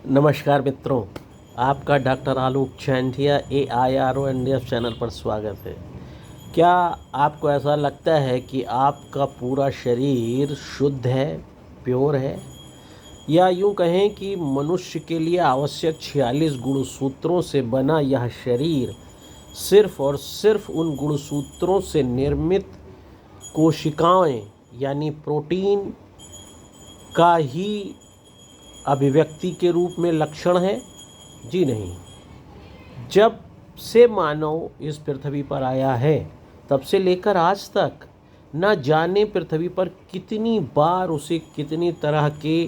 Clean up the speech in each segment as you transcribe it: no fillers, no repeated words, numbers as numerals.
नमस्कार मित्रों, आपका डॉक्टर आलोक चैंटिया AIRO NDF चैनल पर स्वागत है। क्या आपको ऐसा लगता है कि आपका पूरा शरीर शुद्ध है, प्योर है, या यूँ कहें कि मनुष्य के लिए आवश्यक 46 गुणसूत्रों से बना यह शरीर सिर्फ और सिर्फ उन गुणसूत्रों से निर्मित कोशिकाएं यानी प्रोटीन का ही अभिव्यक्ति के रूप में लक्षण है? जी नहीं। जब से मानव इस पृथ्वी पर आया है तब से लेकर आज तक न जाने पृथ्वी पर कितनी बार उसे कितनी तरह के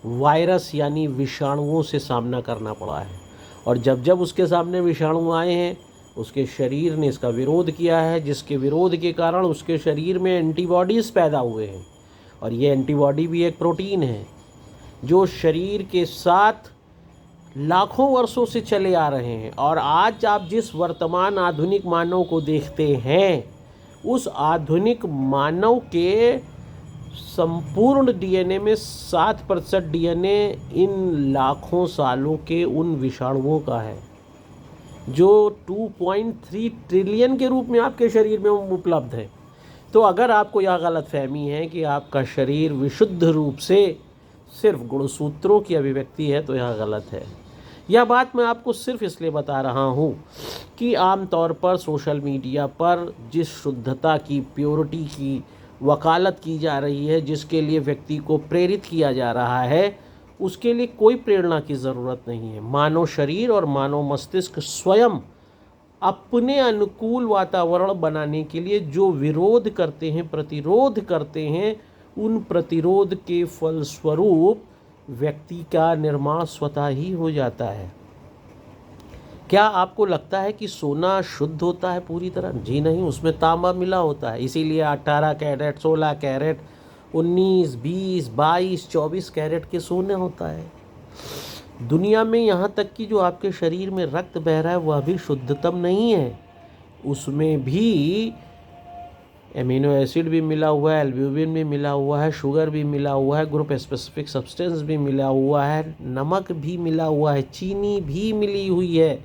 वायरस यानी विषाणुओं से सामना करना पड़ा है, और जब जब उसके सामने विषाणु आए हैं उसके शरीर ने इसका विरोध किया है, जिसके विरोध के कारण उसके शरीर में एंटीबॉडीज़ पैदा हुए हैं। और ये एंटीबॉडी भी एक प्रोटीन है जो शरीर के साथ लाखों वर्षों से चले आ रहे हैं। और आज आप जिस वर्तमान आधुनिक मानव को देखते हैं, उस आधुनिक मानव के संपूर्ण DNA में 7% DNA इन लाखों सालों के उन विषाणुओं का है जो 2.3 ट्रिलियन के रूप में आपके शरीर में उपलब्ध है। तो अगर आपको यह गलतफहमी है कि आपका शरीर विशुद्ध रूप से सिर्फ गुणसूत्रों की अभिव्यक्ति है, तो यह गलत है। यह बात मैं आपको सिर्फ इसलिए बता रहा हूँ कि आमतौर पर सोशल मीडिया पर जिस शुद्धता की, प्योरिटी की वकालत की जा रही है, जिसके लिए व्यक्ति को प्रेरित किया जा रहा है, उसके लिए कोई प्रेरणा की ज़रूरत नहीं है। मानव शरीर और मानव मस्तिष्क स्वयं अपने अनुकूल वातावरण बनाने के लिए जो विरोध करते हैं, प्रतिरोध करते हैं, उन प्रतिरोध के फलस्वरूप व्यक्ति का निर्माण स्वतः ही हो जाता है। क्या आपको लगता है कि सोना शुद्ध होता है पूरी तरह? जी नहीं, उसमें तांबा मिला होता है। इसीलिए 18 कैरेट, 16 कैरेट, 19, 20, 22, 24 कैरेट के सोने होता है। दुनिया में यहाँ तक कि जो आपके शरीर में रक्त बह रहा है वह भी शुद्धतम नहीं है। उसमें भी एमिनो एसिड भी मिला हुआ है, एल्ब्यूमिन भी मिला हुआ है, शुगर भी मिला हुआ है, ग्रुप स्पेसिफिक सब्सटेंस भी मिला हुआ है, नमक भी मिला हुआ है, चीनी भी मिली हुई है।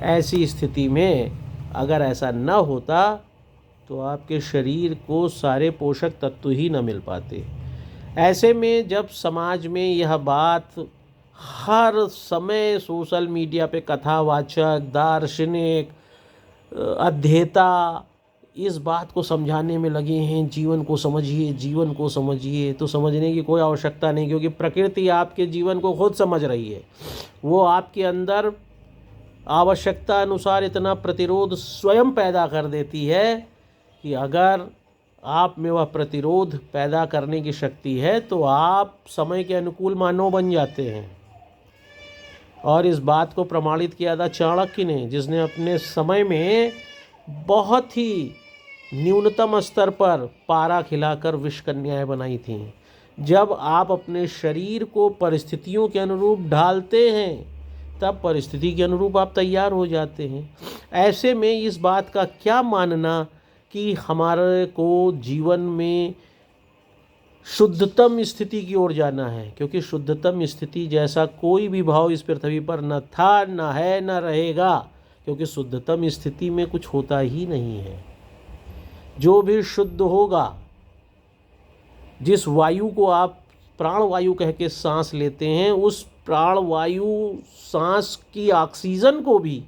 ऐसी स्थिति में अगर ऐसा न होता तो आपके शरीर को सारे पोषक तत्व ही न मिल पाते। ऐसे में जब समाज में यह बात हर समय सोशल मीडिया पे कथावाचक, दार्शनिक, अध्येता इस बात को समझाने में लगे हैं, जीवन को समझिए, जीवन को समझिए, तो समझने की कोई आवश्यकता नहीं, क्योंकि प्रकृति आपके जीवन को खुद समझ रही है। वो आपके अंदर आवश्यकता अनुसार इतना प्रतिरोध स्वयं पैदा कर देती है कि अगर आप में वह प्रतिरोध पैदा करने की शक्ति है तो आप समय के अनुकूल मानव बन जाते हैं। और इस बात को प्रमाणित किया था चाणक्य ने, जिसने अपने समय में बहुत ही न्यूनतम स्तर पर पारा खिलाकर विषकन्याएं बनाई थीं। जब आप अपने शरीर को परिस्थितियों के अनुरूप ढालते हैं तब परिस्थिति के अनुरूप आप तैयार हो जाते हैं। ऐसे में इस बात का क्या मानना कि हमारे को जीवन में शुद्धतम स्थिति की ओर जाना है, क्योंकि शुद्धतम स्थिति जैसा कोई भी भाव इस पृथ्वी पर न था, न है, न रहेगा, क्योंकि शुद्धतम स्थिति में कुछ होता ही नहीं है। जो भी शुद्ध होगा, जिस वायु को आप प्राण वायु कह के सांस लेते हैं, उस प्राण वायु सांस की ऑक्सीजन को भी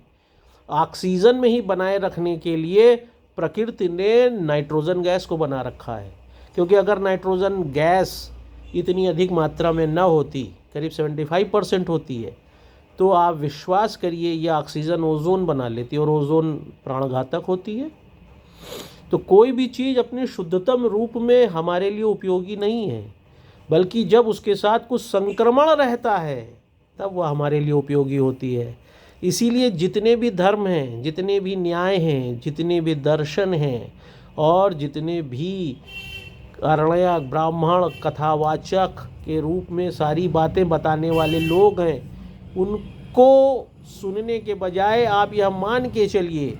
ऑक्सीजन में ही बनाए रखने के लिए प्रकृति ने नाइट्रोजन गैस को बना रखा है। क्योंकि अगर नाइट्रोजन गैस इतनी अधिक मात्रा में न होती, करीब 75% होती है, तो आप विश्वास करिए ये ऑक्सीजन ओजोन बना लेती है, और ओजोन प्राणघातक होती है। तो कोई भी चीज़ अपने शुद्धतम रूप में हमारे लिए उपयोगी नहीं है, बल्कि जब उसके साथ कुछ संक्रमण रहता है तब वह हमारे लिए उपयोगी होती है। इसीलिए जितने भी धर्म हैं, जितने भी न्याय हैं, जितने भी दर्शन हैं, और जितने भी अरण्यक, ब्राह्मण, कथावाचक के रूप में सारी बातें बताने वाले लोग हैं, उनको सुनने के बजाय आप यह मान के चलिए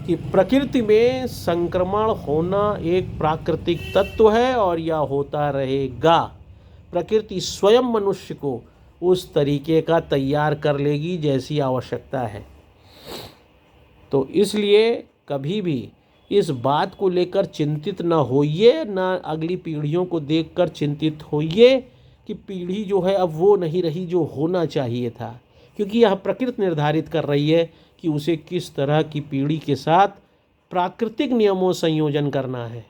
कि प्रकृति में संक्रमण होना एक प्राकृतिक तत्व है और यह होता रहेगा। प्रकृति स्वयं मनुष्य को उस तरीके का तैयार कर लेगी जैसी आवश्यकता है। तो इसलिए कभी भी इस बात को लेकर चिंतित न होइए, ना अगली पीढ़ियों को देखकर चिंतित होइए कि पीढ़ी जो है अब वो नहीं रही जो होना चाहिए था, क्योंकि यह प्रकृति निर्धारित कर रही है कि उसे किस तरह की पीढ़ी के साथ प्राकृतिक नियमों संयोजन करना है,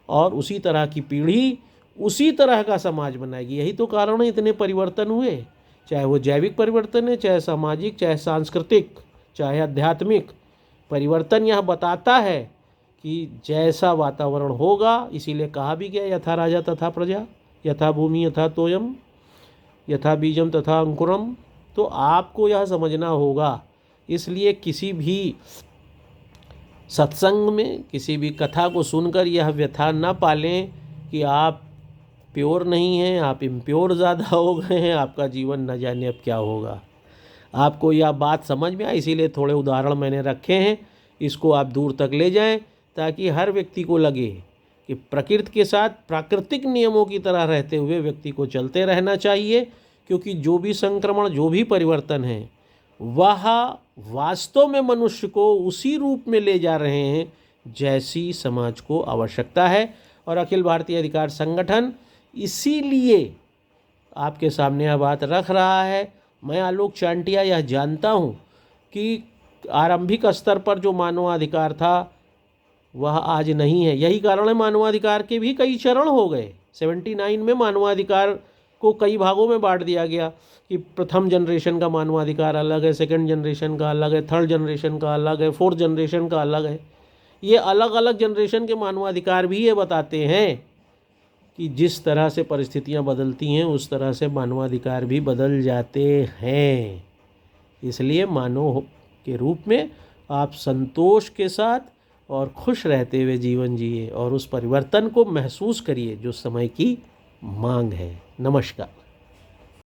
और उसी तरह की पीढ़ी उसी तरह का समाज बनाएगी। यही तो कारण है इतने परिवर्तन हुए, चाहे वो जैविक परिवर्तन है, चाहे सामाजिक, चाहे सांस्कृतिक, चाहे आध्यात्मिक परिवर्तन। यह बताता है कि जैसा वातावरण होगा, इसीलिए कहा भी गया यथा राजा तथा प्रजा, यथा भूमि यथा तोयम, यथा बीजम तथा अंकुरम। तो आपको यह समझना होगा। इसलिए किसी भी सत्संग में, किसी भी कथा को सुनकर यह व्यथा न पालें कि आप प्योर नहीं हैं, आप इम्प्योर ज़्यादा हो गए हैं, आपका जीवन न जाने अब क्या होगा। आपको यह बात समझ में आई, इसीलिए थोड़े उदाहरण मैंने रखे हैं, इसको आप दूर तक ले जाएं ताकि हर व्यक्ति को लगे कि प्रकृति के साथ प्राकृतिक नियमों की तरह रहते हुए व्यक्ति को चलते रहना चाहिए, क्योंकि जो भी संक्रमण, जो भी परिवर्तन है, वह वास्तव में मनुष्य को उसी रूप में ले जा रहे हैं जैसी समाज को आवश्यकता है। और अखिल भारतीय अधिकार संगठन इसीलिए आपके सामने यह बात रख रहा है। मैं आलोक चांटिया यह जानता हूँ कि आरंभिक स्तर पर जो मानवाधिकार था वह आज नहीं है। यही कारण है मानवाधिकार के भी कई चरण हो गए। 79 में मानवाधिकार को कई भागों में बांट दिया गया कि प्रथम जनरेशन का मानवाधिकार अलग है, सेकंड जनरेशन का अलग है, थर्ड जनरेशन का अलग है, फोर्थ जनरेशन का अलग है। ये अलग अलग जनरेशन के मानवाधिकार भी ये बताते हैं कि जिस तरह से परिस्थितियां बदलती हैं उस तरह से मानवाधिकार भी बदल जाते हैं। इसलिए मानव के रूप में आप संतोष के साथ और खुश रहते हुए जीवन जिए और उस परिवर्तन को महसूस करिए जो समय की मांग है। नमस्कार।